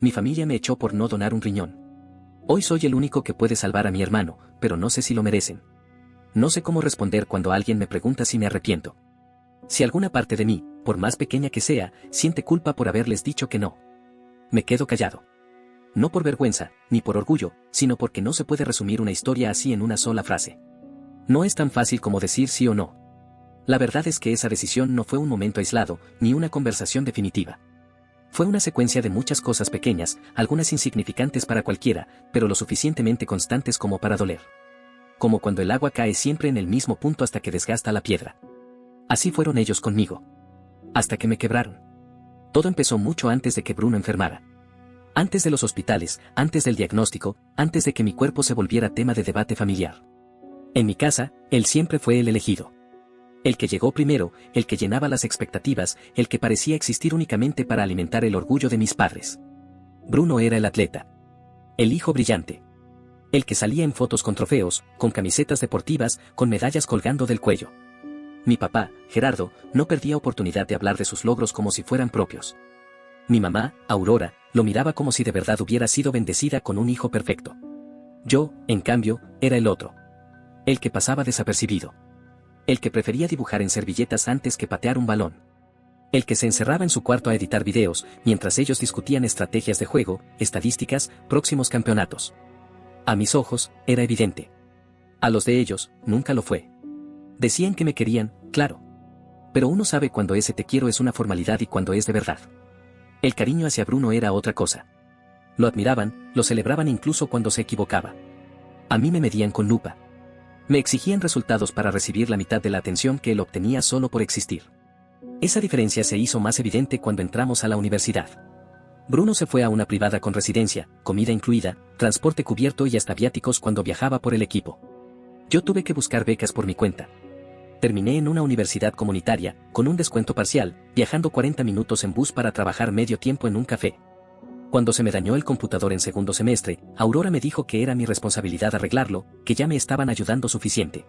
Mi familia me echó por no donar un riñón. Hoy soy el único que puede salvar a mi hermano, pero no sé si lo merecen. No sé cómo responder cuando alguien me pregunta si me arrepiento. Si alguna parte de mí, por más pequeña que sea, siente culpa por haberles dicho que no. Me quedo callado. No por vergüenza, ni por orgullo, sino porque no se puede resumir una historia así en una sola frase. No es tan fácil como decir sí o no. La verdad es que esa decisión no fue un momento aislado, ni una conversación definitiva. Fue una secuencia de muchas cosas pequeñas, algunas insignificantes para cualquiera, pero lo suficientemente constantes como para doler. Como cuando el agua cae siempre en el mismo punto hasta que desgasta la piedra. Así fueron ellos conmigo. Hasta que me quebraron. Todo empezó mucho antes de que Bruno enfermara. Antes de los hospitales, antes del diagnóstico, antes de que mi cuerpo se volviera tema de debate familiar. En mi casa, él siempre fue el elegido. El que llegó primero, el que llenaba las expectativas, el que parecía existir únicamente para alimentar el orgullo de mis padres. Bruno era el atleta. El hijo brillante. El que salía en fotos con trofeos, con camisetas deportivas, con medallas colgando del cuello. Mi papá, Gerardo, no perdía oportunidad de hablar de sus logros como si fueran propios. Mi mamá, Aurora, lo miraba como si de verdad hubiera sido bendecida con un hijo perfecto. Yo, en cambio, era el otro. El que pasaba desapercibido. El que prefería dibujar en servilletas antes que patear un balón. El que se encerraba en su cuarto a editar videos, mientras ellos discutían estrategias de juego, estadísticas, próximos campeonatos. A mis ojos, era evidente. A los de ellos, nunca lo fue. Decían que me querían, claro. Pero uno sabe cuando ese te quiero es una formalidad y cuando es de verdad. El cariño hacia Bruno era otra cosa. Lo admiraban, lo celebraban incluso cuando se equivocaba. A mí me medían con lupa. Me exigían resultados para recibir la mitad de la atención que él obtenía solo por existir. Esa diferencia se hizo más evidente cuando entramos a la universidad. Bruno se fue a una privada con residencia, comida incluida, transporte cubierto y hasta viáticos cuando viajaba por el equipo. Yo tuve que buscar becas por mi cuenta. Terminé en una universidad comunitaria, con un descuento parcial, viajando 40 minutos en bus para trabajar medio tiempo en un café. Cuando se me dañó el computador en segundo semestre, Aurora me dijo que era mi responsabilidad arreglarlo, que ya me estaban ayudando suficiente.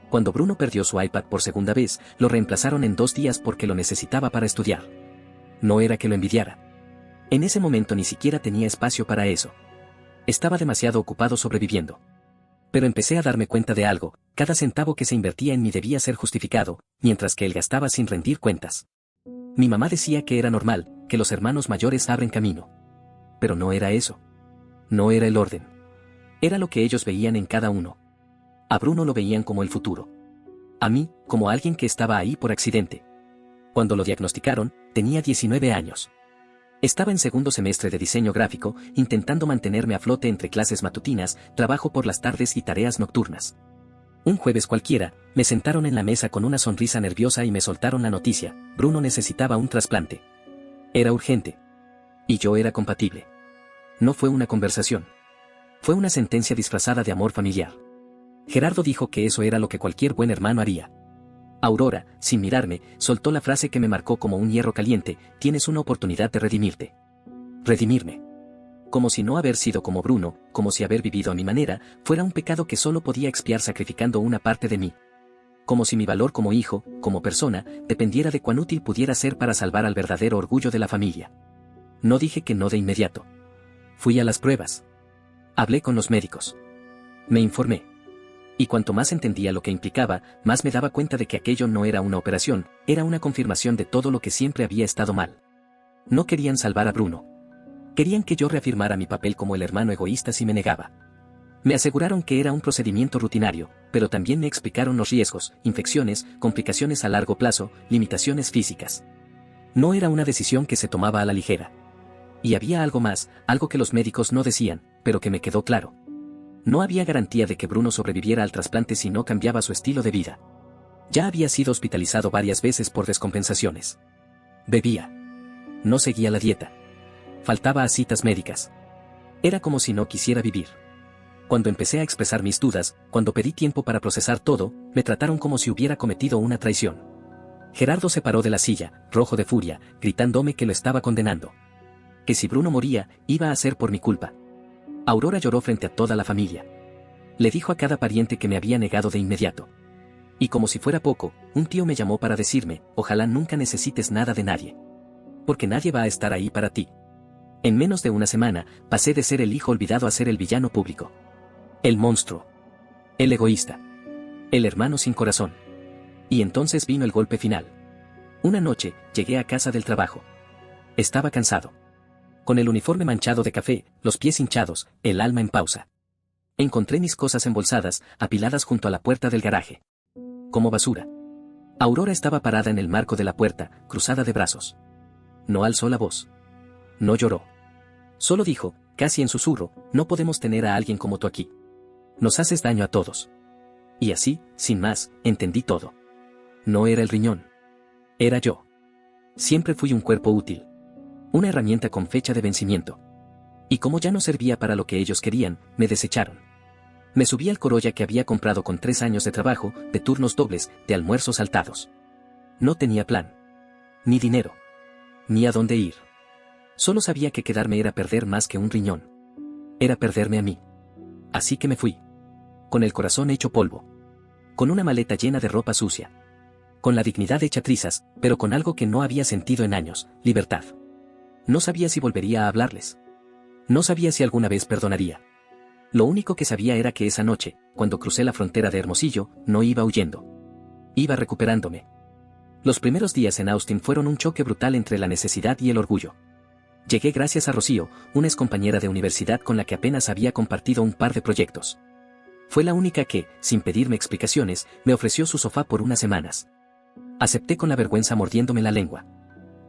Cuando Bruno perdió su iPad por segunda vez, lo reemplazaron en 2 días porque lo necesitaba para estudiar. No era que lo envidiara. En ese momento ni siquiera tenía espacio para eso. Estaba demasiado ocupado sobreviviendo. Pero empecé a darme cuenta de algo, cada centavo que se invertía en mí debía ser justificado, mientras que él gastaba sin rendir cuentas. Mi mamá decía que era normal, que los hermanos mayores abren camino. Pero no era eso. No era el orden. Era lo que ellos veían en cada uno. A Bruno lo veían como el futuro. A mí, como alguien que estaba ahí por accidente. Cuando lo diagnosticaron, tenía 19 años. Estaba en segundo semestre de diseño gráfico, intentando mantenerme a flote entre clases matutinas, trabajo por las tardes y tareas nocturnas. Un jueves cualquiera, me sentaron en la mesa con una sonrisa nerviosa y me soltaron la noticia: Bruno necesitaba un trasplante. Era urgente. Y yo era compatible. No fue una conversación. Fue una sentencia disfrazada de amor familiar. Gerardo dijo que eso era lo que cualquier buen hermano haría. Aurora, sin mirarme, soltó la frase que me marcó como un hierro caliente: tienes una oportunidad de redimirte. Redimirme. Como si no haber sido como Bruno, como si haber vivido a mi manera, fuera un pecado que solo podía expiar sacrificando una parte de mí. Como si mi valor como hijo, como persona, dependiera de cuán útil pudiera ser para salvar al verdadero orgullo de la familia. No dije que no de inmediato. Fui a las pruebas. Hablé con los médicos. Me informé. Y cuanto más entendía lo que implicaba, más me daba cuenta de que aquello no era una operación, era una confirmación de todo lo que siempre había estado mal. No querían salvar a Bruno. Querían que yo reafirmara mi papel como el hermano egoísta si me negaba. Me aseguraron que era un procedimiento rutinario, pero también me explicaron los riesgos, infecciones, complicaciones a largo plazo, limitaciones físicas. No era una decisión que se tomaba a la ligera. Y había algo más, algo que los médicos no decían, pero que me quedó claro. No había garantía de que Bruno sobreviviera al trasplante si no cambiaba su estilo de vida. Ya había sido hospitalizado varias veces por descompensaciones. Bebía. No seguía la dieta. Faltaba a citas médicas. Era como si no quisiera vivir. Cuando empecé a expresar mis dudas, cuando pedí tiempo para procesar todo, me trataron como si hubiera cometido una traición. Gerardo se paró de la silla, rojo de furia, gritándome que lo estaba condenando. Que si Bruno moría, iba a ser por mi culpa. Aurora lloró frente a toda la familia. Le dijo a cada pariente que me había negado de inmediato. Y como si fuera poco, un tío me llamó para decirme: ojalá nunca necesites nada de nadie. Porque nadie va a estar ahí para ti. En menos de una semana, pasé de ser el hijo olvidado a ser el villano público. El monstruo. El egoísta. El hermano sin corazón. Y entonces vino el golpe final. Una noche, llegué a casa del trabajo. Estaba cansado. Con el uniforme manchado de café, los pies hinchados, el alma en pausa. Encontré mis cosas embolsadas, apiladas junto a la puerta del garaje. Como basura. Aurora estaba parada en el marco de la puerta, cruzada de brazos. No alzó la voz. No lloró. Solo dijo, casi en susurro, no podemos tener a alguien como tú aquí. Nos haces daño a todos. Y así, sin más, entendí todo. No era el riñón. Era yo. Siempre fui un cuerpo útil. Una herramienta con fecha de vencimiento. Y como ya no servía para lo que ellos querían, me desecharon. Me subí al Corolla que había comprado con 3 años de trabajo, de turnos dobles, de almuerzos saltados. No tenía plan. Ni dinero. Ni a dónde ir. Solo sabía que quedarme era perder más que un riñón. Era perderme a mí. Así que me fui. Con el corazón hecho polvo. Con una maleta llena de ropa sucia. Con la dignidad hecha trizas, pero con algo que no había sentido en años, libertad. No sabía si volvería a hablarles. No sabía si alguna vez perdonaría. Lo único que sabía era que esa noche, cuando crucé la frontera de Hermosillo, no iba huyendo. Iba recuperándome. Los primeros días en Austin fueron un choque brutal entre la necesidad y el orgullo. Llegué gracias a Rocío, una excompañera de universidad con la que apenas había compartido un par de proyectos. Fue la única que, sin pedirme explicaciones, me ofreció su sofá por unas semanas. Acepté con la vergüenza mordiéndome la lengua.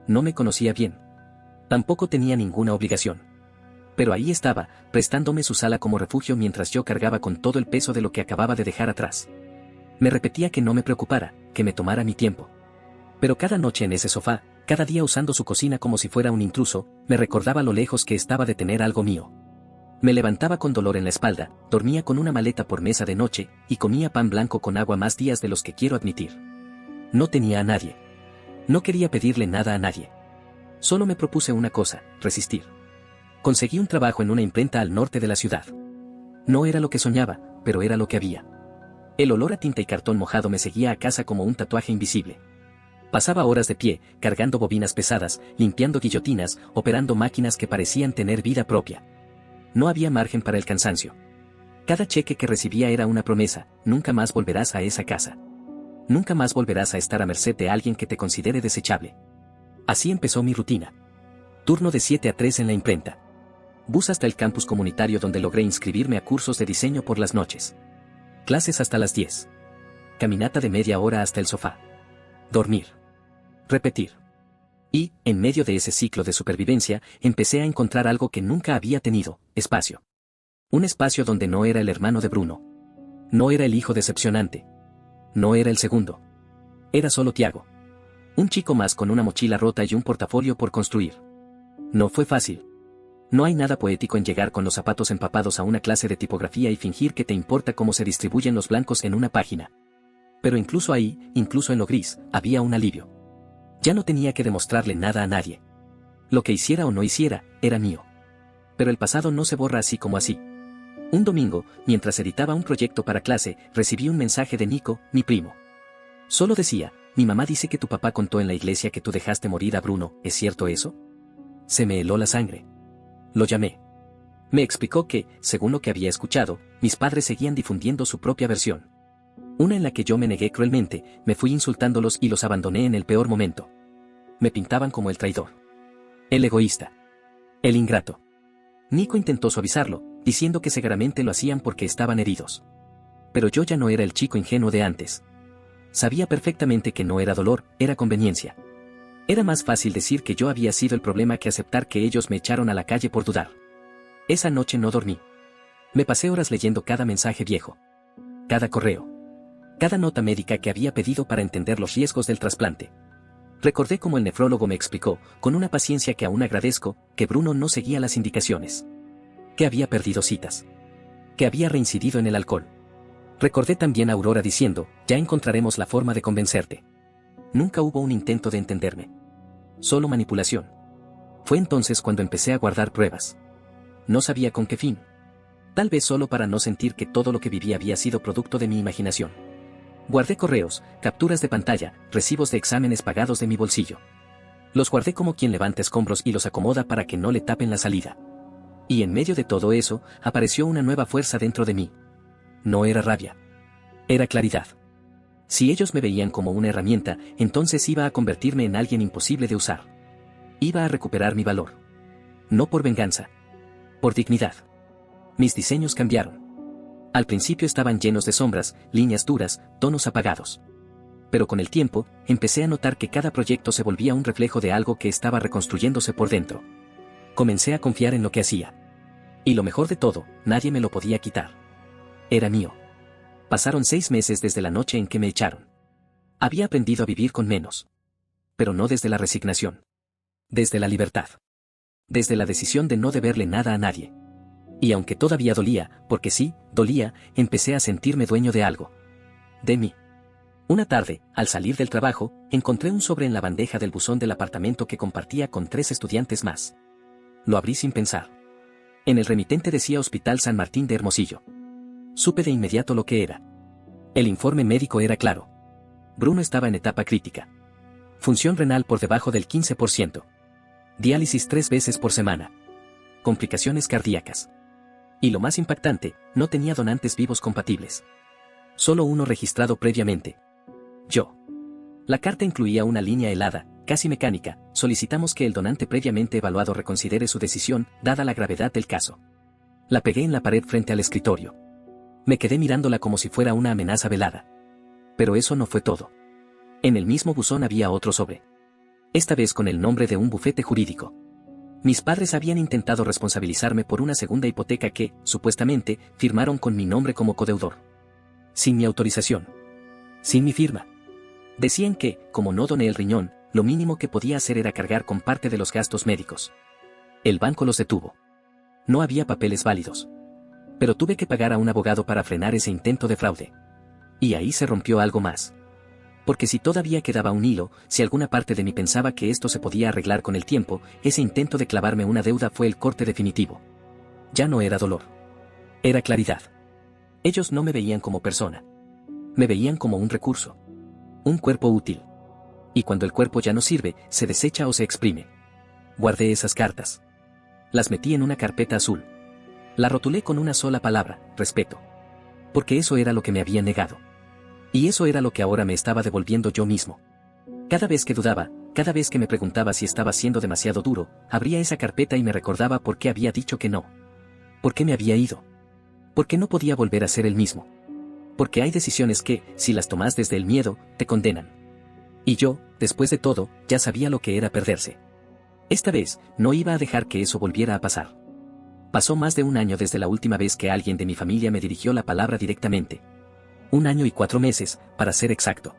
No me conocía bien. Tampoco tenía ninguna obligación. Pero ahí estaba, prestándome su sala como refugio mientras yo cargaba con todo el peso de lo que acababa de dejar atrás. Me repetía que no me preocupara, que me tomara mi tiempo. Pero cada noche en ese sofá, cada día usando su cocina como si fuera un intruso, me recordaba lo lejos que estaba de tener algo mío. Me levantaba con dolor en la espalda, dormía con una maleta por mesa de noche, y comía pan blanco con agua más días de los que quiero admitir. No tenía a nadie. No quería pedirle nada a nadie. Solo me propuse una cosa, resistir. Conseguí un trabajo en una imprenta al norte de la ciudad. No era lo que soñaba, pero era lo que había. El olor a tinta y cartón mojado me seguía a casa como un tatuaje invisible. Pasaba horas de pie, cargando bobinas pesadas, limpiando guillotinas, operando máquinas que parecían tener vida propia. No había margen para el cansancio. Cada cheque que recibía era una promesa, nunca más volverás a esa casa. Nunca más volverás a estar a merced de alguien que te considere desechable. Así empezó mi rutina. Turno de 7 a 3 en la imprenta. Bus hasta el campus comunitario donde logré inscribirme a cursos de diseño por las noches. Clases hasta las 10. Caminata de media hora hasta el sofá. Dormir. Repetir. Y, en medio de ese ciclo de supervivencia, empecé a encontrar algo que nunca había tenido, espacio. Un espacio donde no era el hermano de Bruno. No era el hijo decepcionante. No era el segundo. Era solo Tiago. Un chico más con una mochila rota y un portafolio por construir. No fue fácil. No hay nada poético en llegar con los zapatos empapados a una clase de tipografía y fingir que te importa cómo se distribuyen los blancos en una página. Pero incluso ahí, incluso en lo gris, había un alivio. Ya no tenía que demostrarle nada a nadie. Lo que hiciera o no hiciera, era mío. Pero el pasado no se borra así como así. Un domingo, mientras editaba un proyecto para clase, recibí un mensaje de Nico, mi primo. Solo decía, mi mamá dice que tu papá contó en la iglesia que tú dejaste morir a Bruno, ¿es cierto eso? Se me heló la sangre. Lo llamé. Me explicó que, según lo que había escuchado, mis padres seguían difundiendo su propia versión. Una en la que yo me negué cruelmente, me fui insultándolos y los abandoné en el peor momento. Me pintaban como el traidor. El egoísta. El ingrato. Nico intentó suavizarlo, diciendo que seguramente lo hacían porque estaban heridos. Pero yo ya no era el chico ingenuo de antes. Sabía perfectamente que no era dolor, era conveniencia. Era más fácil decir que yo había sido el problema que aceptar que ellos me echaron a la calle por dudar. Esa noche no dormí. Me pasé horas leyendo cada mensaje viejo. Cada correo. Cada nota médica que había pedido para entender los riesgos del trasplante. Recordé cómo el nefrólogo me explicó, con una paciencia que aún agradezco, que Bruno no seguía las indicaciones. Que había perdido citas. Que había reincidido en el alcohol. Recordé también a Aurora diciendo, ya encontraremos la forma de convencerte. Nunca hubo un intento de entenderme. Solo manipulación. Fue entonces cuando empecé a guardar pruebas. No sabía con qué fin. Tal vez solo para no sentir que todo lo que vivía había sido producto de mi imaginación. Guardé correos, capturas de pantalla, recibos de exámenes pagados de mi bolsillo. Los guardé como quien levanta escombros y los acomoda para que no le tapen la salida. Y en medio de todo eso, apareció una nueva fuerza dentro de mí. No era rabia. Era claridad. Si ellos me veían como una herramienta, entonces iba a convertirme en alguien imposible de usar. Iba a recuperar mi valor. No por venganza. Por dignidad. Mis diseños cambiaron. Al principio estaban llenos de sombras, líneas duras, tonos apagados. Pero con el tiempo, empecé a notar que cada proyecto se volvía un reflejo de algo que estaba reconstruyéndose por dentro. Comencé a confiar en lo que hacía. Y lo mejor de todo, nadie me lo podía quitar. Era mío. Pasaron 6 meses desde la noche en que me echaron. Había aprendido a vivir con menos. Pero no desde la resignación. Desde la libertad. Desde la decisión de no deberle nada a nadie. Y aunque todavía dolía, porque sí, dolía, empecé a sentirme dueño de algo. De mí. Una tarde, al salir del trabajo, encontré un sobre en la bandeja del buzón del apartamento que compartía con 3 estudiantes más. Lo abrí sin pensar. En el remitente decía Hospital San Martín de Hermosillo. Supe de inmediato lo que era. El informe médico era claro. Bruno estaba en etapa crítica. Función renal por debajo del 15%. Diálisis 3 veces por semana. Complicaciones cardíacas. Y lo más impactante, no tenía donantes vivos compatibles. Solo uno registrado previamente. Yo. La carta incluía una línea helada, casi mecánica: solicitamos que el donante previamente evaluado reconsidere su decisión, dada la gravedad del caso. La pegué en la pared frente al escritorio. Me quedé mirándola como si fuera una amenaza velada. Pero eso no fue todo. En el mismo buzón había otro sobre. Esta vez con el nombre de un bufete jurídico. Mis padres habían intentado responsabilizarme por una segunda hipoteca que, supuestamente, firmaron con mi nombre como codeudor. Sin mi autorización. Sin mi firma. Decían que, como no doné el riñón, lo mínimo que podía hacer era cargar con parte de los gastos médicos. El banco los detuvo. No había papeles válidos. Pero tuve que pagar a un abogado para frenar ese intento de fraude. Y ahí se rompió algo más. Porque si todavía quedaba un hilo, si alguna parte de mí pensaba que esto se podía arreglar con el tiempo, ese intento de clavarme una deuda fue el corte definitivo. Ya no era dolor. Era claridad. Ellos no me veían como persona. Me veían como un recurso. Un cuerpo útil. Y cuando el cuerpo ya no sirve, se desecha o se exprime. Guardé esas cartas. Las metí en una carpeta azul. La rotulé con una sola palabra: respeto. Porque eso era lo que me había negado. Y eso era lo que ahora me estaba devolviendo yo mismo. Cada vez que dudaba, cada vez que me preguntaba si estaba siendo demasiado duro, abría esa carpeta y me recordaba por qué había dicho que no. ¿Por qué me había ido? ¿Por qué no podía volver a ser el mismo? Porque hay decisiones que, si las tomas desde el miedo, te condenan. Y yo, después de todo, ya sabía lo que era perderse. Esta vez, no iba a dejar que eso volviera a pasar. Pasó más de un año desde la última vez que alguien de mi familia me dirigió la palabra directamente. 1 año y 4 meses, para ser exacto.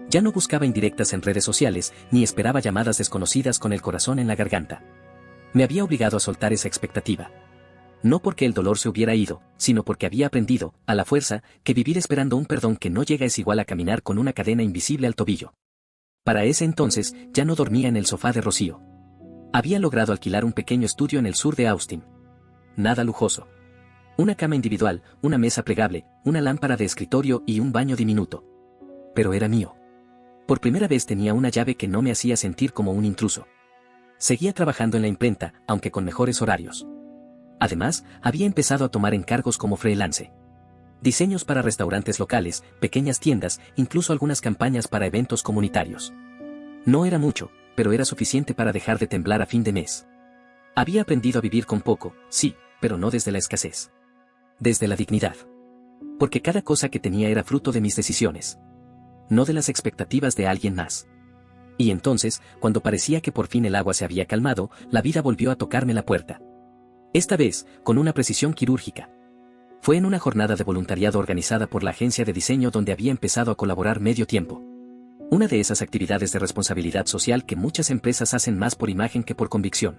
Ya no buscaba indirectas en redes sociales, ni esperaba llamadas desconocidas con el corazón en la garganta. Me había obligado a soltar esa expectativa. No porque el dolor se hubiera ido, sino porque había aprendido, a la fuerza, que vivir esperando un perdón que no llega es igual a caminar con una cadena invisible al tobillo. Para ese entonces, ya no dormía en el sofá de Rocío. Había logrado alquilar un pequeño estudio en el sur de Austin. Nada lujoso. Una cama individual, una mesa plegable, una lámpara de escritorio y un baño diminuto. Pero era mío. Por primera vez tenía una llave que no me hacía sentir como un intruso. Seguía trabajando en la imprenta, aunque con mejores horarios. Además, había empezado a tomar encargos como freelance. Diseños para restaurantes locales, pequeñas tiendas, incluso algunas campañas para eventos comunitarios. No era mucho, pero era suficiente para dejar de temblar a fin de mes. Había aprendido a vivir con poco, sí, pero no desde la escasez. Desde la dignidad. Porque cada cosa que tenía era fruto de mis decisiones. No de las expectativas de alguien más. Y entonces, cuando parecía que por fin el agua se había calmado, la vida volvió a tocarme la puerta. Esta vez, con una precisión quirúrgica. Fue en una jornada de voluntariado organizada por la agencia de diseño donde había empezado a colaborar medio tiempo. Una de esas actividades de responsabilidad social que muchas empresas hacen más por imagen que por convicción.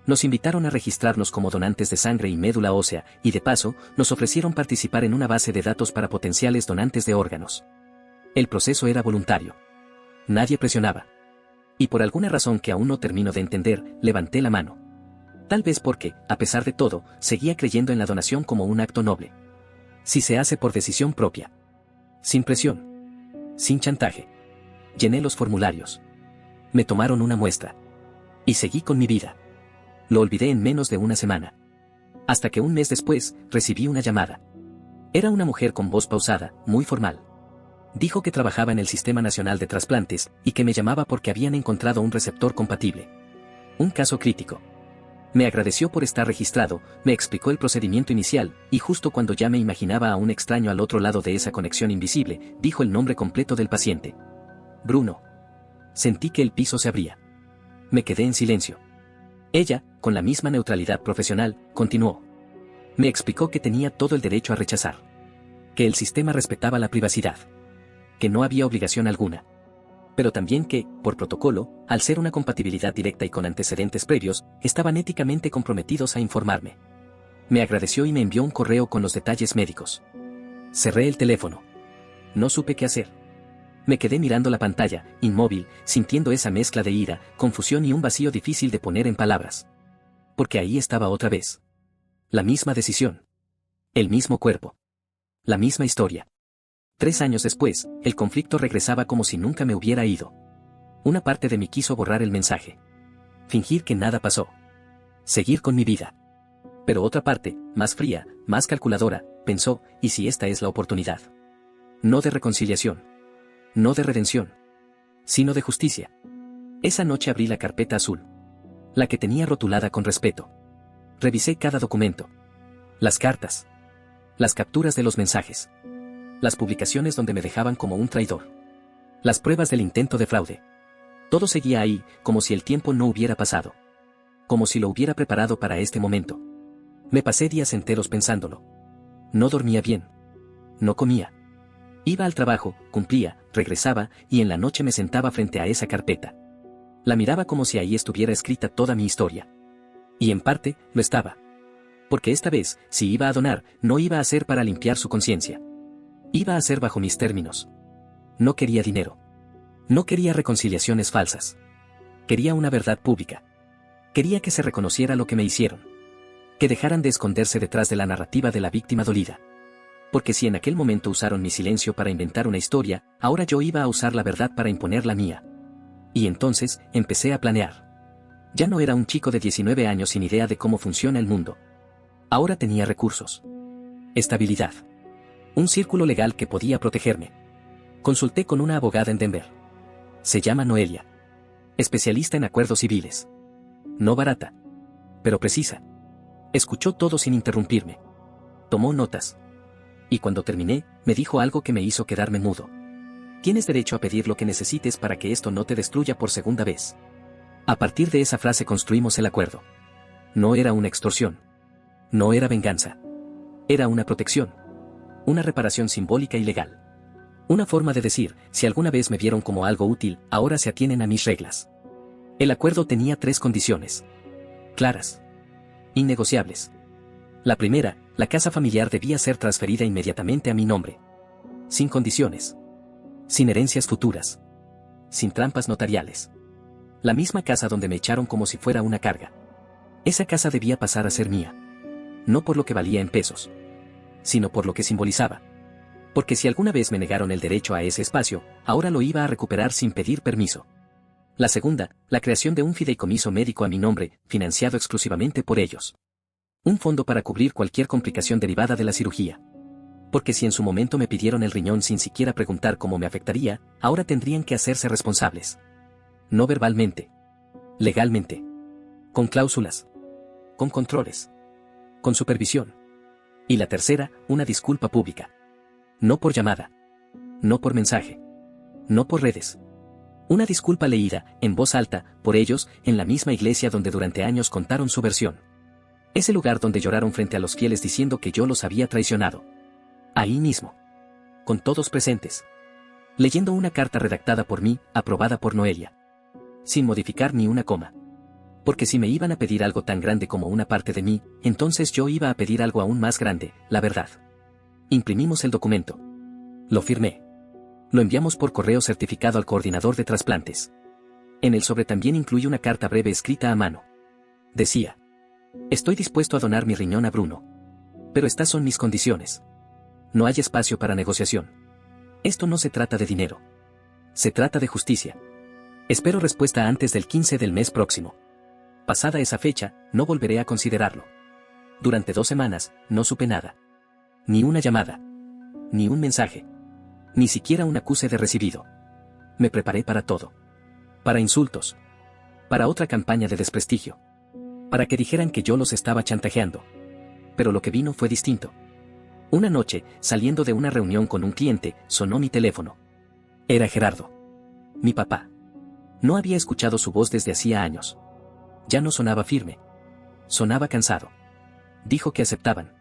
Nos invitaron a registrarnos como donantes de sangre y médula ósea, y de paso, nos ofrecieron participar en una base de datos para potenciales donantes de órganos. El proceso era voluntario. Nadie presionaba. Y por alguna razón que aún no termino de entender, levanté la mano. Tal vez porque, a pesar de todo, seguía creyendo en la donación como un acto noble. Si se hace por decisión propia. Sin presión. Sin chantaje. Llené los formularios. Me tomaron una muestra. Y seguí con mi vida. Lo olvidé en menos de una semana. Hasta que un mes después, recibí una llamada. Era una mujer con voz pausada, muy formal. Dijo que trabajaba en el Sistema Nacional de Trasplantes, y que me llamaba porque habían encontrado un receptor compatible. Un caso crítico. Me agradeció por estar registrado, me explicó el procedimiento inicial, y justo cuando ya me imaginaba a un extraño al otro lado de esa conexión invisible, dijo el nombre completo del paciente. Bruno. Sentí que el piso se abría. Me quedé en silencio. Ella, con la misma neutralidad profesional, continuó. Me explicó que tenía todo el derecho a rechazar. Que el sistema respetaba la privacidad. Que no había obligación alguna. Pero también que, por protocolo, al ser una compatibilidad directa y con antecedentes previos, estaban éticamente comprometidos a informarme. Me agradeció y me envió un correo con los detalles médicos. Cerré el teléfono. No supe qué hacer. Me quedé mirando la pantalla, inmóvil, sintiendo esa mezcla de ira, confusión y un vacío difícil de poner en palabras. Porque ahí estaba otra vez. La misma decisión. El mismo cuerpo. La misma historia. 3 años después, el conflicto regresaba como si nunca me hubiera ido. Una parte de mí quiso borrar el mensaje. Fingir que nada pasó. Seguir con mi vida. Pero otra parte, más fría, más calculadora, pensó, ¿y si esta es la oportunidad? No de reconciliación. No de redención. Sino de justicia. Esa noche abrí la carpeta azul. La que tenía rotulada con respeto. Revisé cada documento. Las cartas. Las capturas de los mensajes. Las publicaciones donde me dejaban como un traidor. Las pruebas del intento de fraude. Todo seguía ahí, como si el tiempo no hubiera pasado. Como si lo hubiera preparado para este momento. Me pasé días enteros pensándolo. No dormía bien. No comía. Iba al trabajo, cumplía, regresaba, y en la noche me sentaba frente a esa carpeta. La miraba como si ahí estuviera escrita toda mi historia. Y en parte, lo estaba. Porque esta vez, si iba a donar, no iba a ser para limpiar su conciencia. Iba a ser bajo mis términos. No quería dinero. No quería reconciliaciones falsas. Quería una verdad pública. Quería que se reconociera lo que me hicieron. Que dejaran de esconderse detrás de la narrativa de la víctima dolida. Porque si en aquel momento usaron mi silencio para inventar una historia, ahora yo iba a usar la verdad para imponer la mía. Y entonces, empecé a planear. Ya no era un chico de 19 años sin idea de cómo funciona el mundo. Ahora tenía recursos. Estabilidad. Un círculo legal que podía protegerme. Consulté con una abogada en Denver. Se llama Noelia. Especialista en acuerdos civiles. No barata. Pero precisa. Escuchó todo sin interrumpirme. Tomó notas. Y cuando terminé, me dijo algo que me hizo quedarme mudo. Tienes derecho a pedir lo que necesites para que esto no te destruya por segunda vez. A partir de esa frase construimos el acuerdo. No era una extorsión. No era venganza. Era una protección. Una reparación simbólica y legal. Una forma de decir, si alguna vez me vieron como algo útil, ahora se atienen a mis reglas. El acuerdo tenía 3 condiciones. Claras. Innegociables. La primera, la casa familiar debía ser transferida inmediatamente a mi nombre. Sin condiciones. Sin herencias futuras. Sin trampas notariales. La misma casa donde me echaron como si fuera una carga. Esa casa debía pasar a ser mía. No por lo que valía en pesos, sino por lo que simbolizaba. Porque si alguna vez me negaron el derecho a ese espacio, ahora lo iba a recuperar sin pedir permiso. La segunda, la creación de un fideicomiso médico a mi nombre, financiado exclusivamente por ellos. Un fondo para cubrir cualquier complicación derivada de la cirugía. Porque si en su momento me pidieron el riñón sin siquiera preguntar cómo me afectaría, ahora tendrían que hacerse responsables. No verbalmente. Legalmente. Con cláusulas. Con controles. Con supervisión. Y la tercera, una disculpa pública. No por llamada. No por mensaje. No por redes. Una disculpa leída, en voz alta, por ellos, en la misma iglesia donde durante años contaron su versión. Ese lugar donde lloraron frente a los fieles diciendo que yo los había traicionado. Ahí mismo. Con todos presentes. Leyendo una carta redactada por mí, aprobada por Noelia. Sin modificar ni una coma. Porque si me iban a pedir algo tan grande como una parte de mí, entonces yo iba a pedir algo aún más grande, la verdad. Imprimimos el documento. Lo firmé. Lo enviamos por correo certificado al coordinador de trasplantes. En el sobre también incluye una carta breve escrita a mano. Decía: estoy dispuesto a donar mi riñón a Bruno. Pero estas son mis condiciones. No hay espacio para negociación. Esto no se trata de dinero. Se trata de justicia. Espero respuesta antes del 15 del mes próximo. Pasada esa fecha, no volveré a considerarlo. Durante 2 semanas, no supe nada. Ni una llamada. Ni un mensaje. Ni siquiera un acuse de recibido. Me preparé para todo. Para insultos. Para otra campaña de desprestigio. Para que dijeran que yo los estaba chantajeando. Pero lo que vino fue distinto. Una noche, saliendo de una reunión con un cliente, sonó mi teléfono. Era Gerardo. Mi papá. No había escuchado su voz desde hacía años. Ya no sonaba firme. Sonaba cansado. Dijo que aceptaban.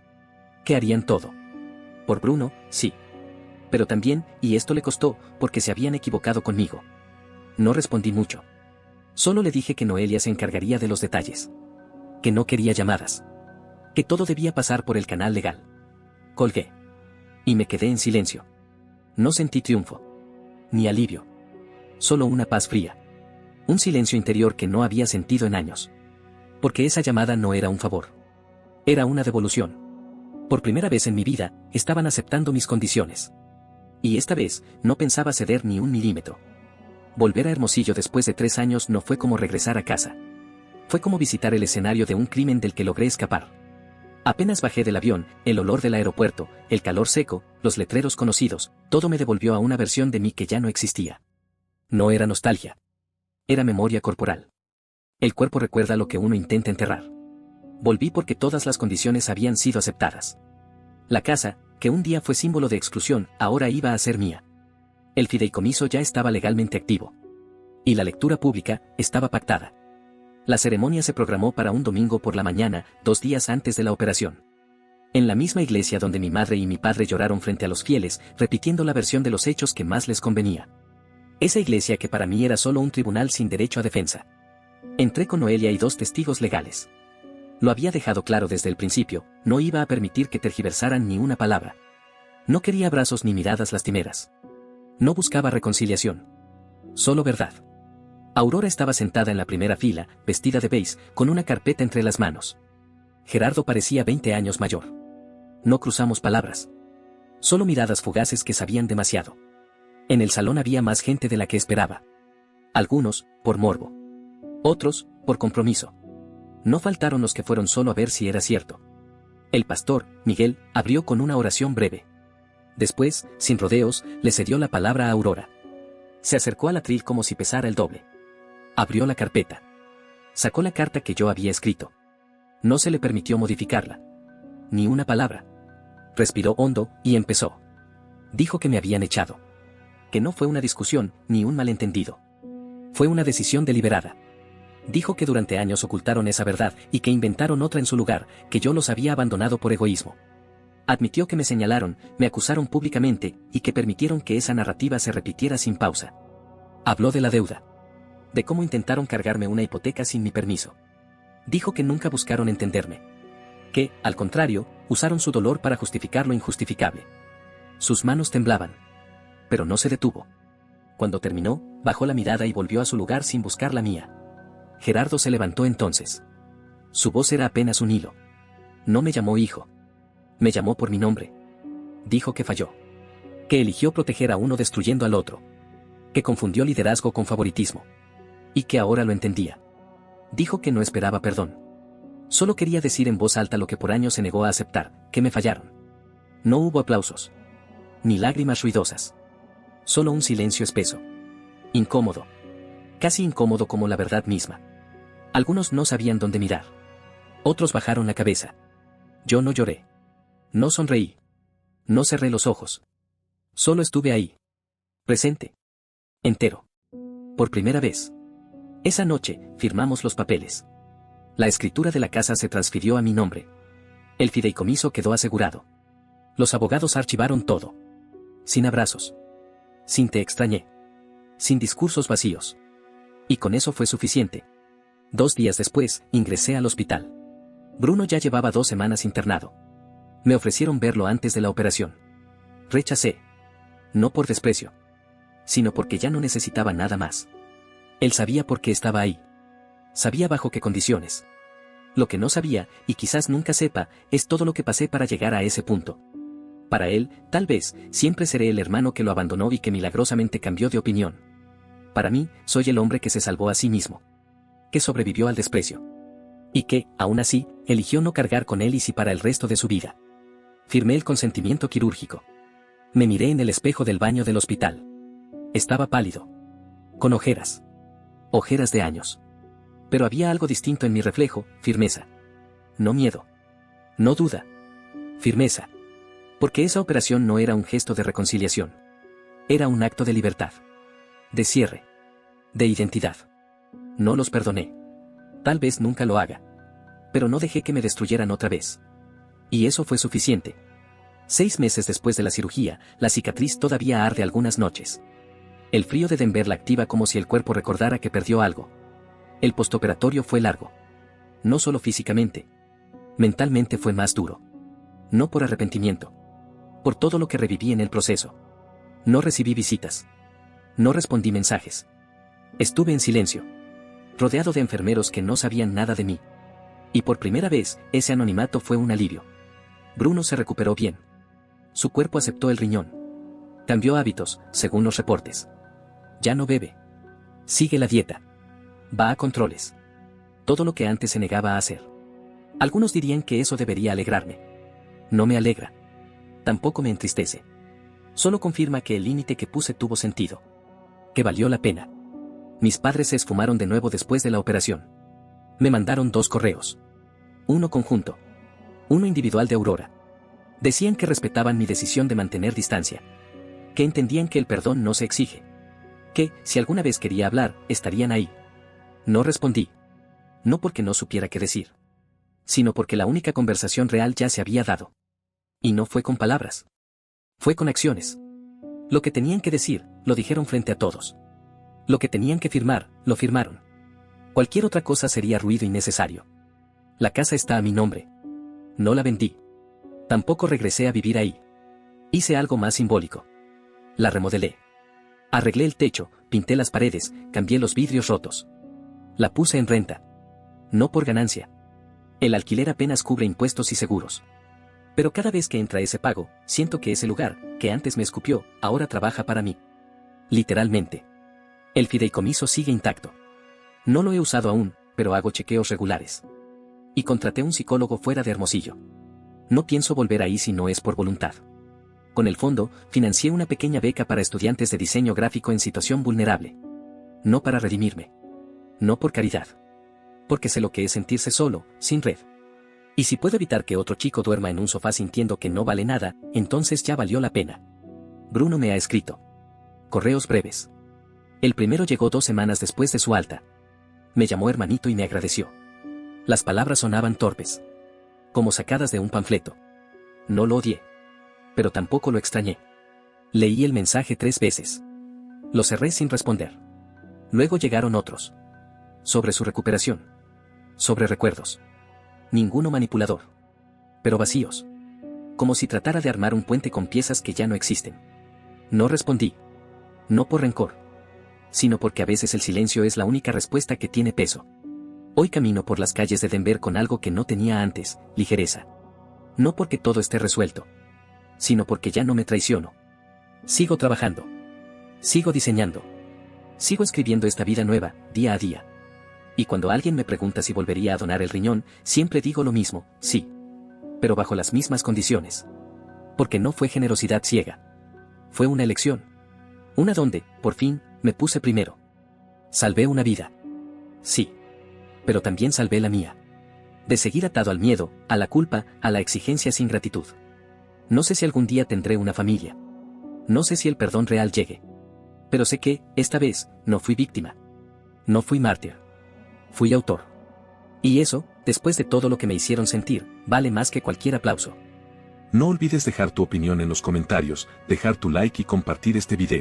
Que harían todo. Por Bruno, sí. Pero también, y esto le costó, porque se habían equivocado conmigo. No respondí mucho. Solo le dije que Noelia se encargaría de los detalles. Que no quería llamadas. Que todo debía pasar por el canal legal. Colgué. Y me quedé en silencio. No sentí triunfo. Ni alivio. Solo una paz fría. Un silencio interior que no había sentido en años. Porque esa llamada no era un favor. Era una devolución. Por primera vez en mi vida, estaban aceptando mis condiciones. Y esta vez, no pensaba ceder ni un milímetro. Volver a Hermosillo después de 3 años no fue como regresar a casa. Fue como visitar el escenario de un crimen del que logré escapar. Apenas bajé del avión, el olor del aeropuerto, el calor seco, los letreros conocidos, todo me devolvió a una versión de mí que ya no existía. No era nostalgia. Era memoria corporal. El cuerpo recuerda lo que uno intenta enterrar. Volví porque todas las condiciones habían sido aceptadas. La casa, que un día fue símbolo de exclusión, ahora iba a ser mía. El fideicomiso ya estaba legalmente activo. Y la lectura pública estaba pactada. La ceremonia se programó para un domingo por la mañana, 2 días antes de la operación. En la misma iglesia donde mi madre y mi padre lloraron frente a los fieles, repitiendo la versión de los hechos que más les convenía. Esa iglesia que para mí era solo un tribunal sin derecho a defensa. Entré con Noelia y 2 testigos legales. Lo había dejado claro desde el principio, no iba a permitir que tergiversaran ni una palabra. No quería abrazos ni miradas lastimeras. No buscaba reconciliación. Solo verdad. Aurora estaba sentada en la primera fila, vestida de beige, con una carpeta entre las manos. Gerardo parecía 20 años mayor. No cruzamos palabras. Solo miradas fugaces que sabían demasiado. En el salón había más gente de la que esperaba. Algunos, por morbo. Otros, por compromiso. No faltaron los que fueron solo a ver si era cierto. El pastor, Miguel, abrió con una oración breve. Después, sin rodeos, le cedió la palabra a Aurora. Se acercó al atril como si pesara el doble. Abrió la carpeta. Sacó la carta que yo había escrito. No se le permitió modificarla. Ni una palabra. Respiró hondo y empezó. Dijo que me habían echado. Que no fue una discusión, ni un malentendido. Fue una decisión deliberada. Dijo que durante años ocultaron esa verdad y que inventaron otra en su lugar, que yo los había abandonado por egoísmo. Admitió que me señalaron, me acusaron públicamente y que permitieron que esa narrativa se repitiera sin pausa. Habló de la deuda. De cómo intentaron cargarme una hipoteca sin mi permiso. Dijo que nunca buscaron entenderme. Que, al contrario, usaron su dolor para justificar lo injustificable. Sus manos temblaban. Pero no se detuvo. Cuando terminó, bajó la mirada y volvió a su lugar sin buscar la mía. Gerardo se levantó entonces. Su voz era apenas un hilo. No me llamó hijo. Me llamó por mi nombre. Dijo que falló. Que eligió proteger a uno destruyendo al otro. Que confundió liderazgo con favoritismo. Y que ahora lo entendía. Dijo que no esperaba perdón. Solo quería decir en voz alta lo que por años se negó a aceptar, que me fallaron. No hubo aplausos. Ni lágrimas ruidosas. Solo un silencio espeso. Incómodo. Casi incómodo como la verdad misma. Algunos no sabían dónde mirar. Otros bajaron la cabeza. Yo no lloré. No sonreí. No cerré los ojos. Solo estuve ahí. Presente. Entero. Por primera vez. Esa noche, firmamos los papeles. La escritura de la casa se transfirió a mi nombre. El fideicomiso quedó asegurado. Los abogados archivaron todo. Sin abrazos. Sin te extrañé. Sin discursos vacíos. Y con eso fue suficiente. 2 días después, ingresé al hospital. Bruno ya llevaba 2 semanas internado. Me ofrecieron verlo antes de la operación. Rechacé. No por desprecio. Sino porque ya no necesitaba nada más. Él sabía por qué estaba ahí. Sabía bajo qué condiciones. Lo que no sabía, y quizás nunca sepa, es todo lo que pasé para llegar a ese punto. Para él, tal vez, siempre seré el hermano que lo abandonó y que milagrosamente cambió de opinión. Para mí, soy el hombre que se salvó a sí mismo. Que sobrevivió al desprecio. Y que, aún así, eligió no cargar con él y sí para el resto de su vida. Firmé el consentimiento quirúrgico. Me miré en el espejo del baño del hospital. Estaba pálido. Con ojeras. Ojeras de años. Pero había algo distinto en mi reflejo, firmeza. No miedo. No duda. Firmeza. Porque esa operación no era un gesto de reconciliación. Era un acto de libertad. De cierre. De identidad. No los perdoné. Tal vez nunca lo haga. Pero no dejé que me destruyeran otra vez. Y eso fue suficiente. 6 meses después de la cirugía, la cicatriz todavía arde algunas noches. El frío de Denver la activa como si el cuerpo recordara que perdió algo. El postoperatorio fue largo. No solo físicamente. Mentalmente fue más duro. No por arrepentimiento. Por todo lo que reviví en el proceso. No recibí visitas. No respondí mensajes. Estuve en silencio. Rodeado de enfermeros que no sabían nada de mí. Y por primera vez, ese anonimato fue un alivio. Bruno se recuperó bien. Su cuerpo aceptó el riñón. Cambió hábitos, según los reportes. Ya no bebe. Sigue la dieta. Va a controles. Todo lo que antes se negaba a hacer. Algunos dirían que eso debería alegrarme. No me alegra. Tampoco me entristece. Solo confirma que el límite que puse tuvo sentido. Que valió la pena. Mis padres se esfumaron de nuevo después de la operación. Me mandaron 2 correos. Uno conjunto. Uno individual de Aurora. Decían que respetaban mi decisión de mantener distancia. Que entendían que el perdón no se exige. Que, si alguna vez quería hablar, estarían ahí. No respondí. No porque no supiera qué decir. Sino porque la única conversación real ya se había dado. Y no fue con palabras. Fue con acciones. Lo que tenían que decir, lo dijeron frente a todos. Lo que tenían que firmar, lo firmaron. Cualquier otra cosa sería ruido innecesario. La casa está a mi nombre. No la vendí. Tampoco regresé a vivir ahí. Hice algo más simbólico. La remodelé. Arreglé el techo, pinté las paredes, cambié los vidrios rotos. La puse en renta. No por ganancia. El alquiler apenas cubre impuestos y seguros. Pero cada vez que entra ese pago, siento que ese lugar, que antes me escupió, ahora trabaja para mí. Literalmente. El fideicomiso sigue intacto. No lo he usado aún, pero hago chequeos regulares. Y contraté un psicólogo fuera de Hermosillo. No pienso volver ahí si no es por voluntad. Con el fondo, financié una pequeña beca para estudiantes de diseño gráfico en situación vulnerable. No para redimirme. No por caridad. Porque sé lo que es sentirse solo, sin red. Y si puedo evitar que otro chico duerma en un sofá sintiendo que no vale nada, entonces ya valió la pena. Bruno me ha escrito. Correos breves. El primero llegó 2 semanas después de su alta. Me llamó hermanito y me agradeció. Las palabras sonaban torpes. Como sacadas de un panfleto. No lo odié. Pero tampoco lo extrañé. Leí el mensaje 3 veces. Lo cerré sin responder. Luego llegaron otros. Sobre su recuperación. Sobre recuerdos. Ninguno manipulador. Pero vacíos. Como si tratara de armar un puente con piezas que ya no existen. No respondí. No por rencor. Sino porque a veces el silencio es la única respuesta que tiene peso. Hoy camino por las calles de Denver con algo que no tenía antes, ligereza. No porque todo esté resuelto. Sino porque ya no me traiciono. Sigo trabajando. Sigo diseñando. Sigo escribiendo esta vida nueva, día a día. Y cuando alguien me pregunta si volvería a donar el riñón, siempre digo lo mismo, sí. Pero bajo las mismas condiciones. Porque no fue generosidad ciega. Fue una elección. Una donde, por fin, me puse primero. Salvé una vida. Sí. Pero también salvé la mía. De seguir atado al miedo, a la culpa, a la exigencia sin gratitud. No sé si algún día tendré una familia. No sé si el perdón real llegue. Pero sé que, esta vez, no fui víctima. No fui mártir. Fui autor. Y eso, después de todo lo que me hicieron sentir, vale más que cualquier aplauso. No olvides dejar tu opinión en los comentarios, dejar tu like y compartir este video.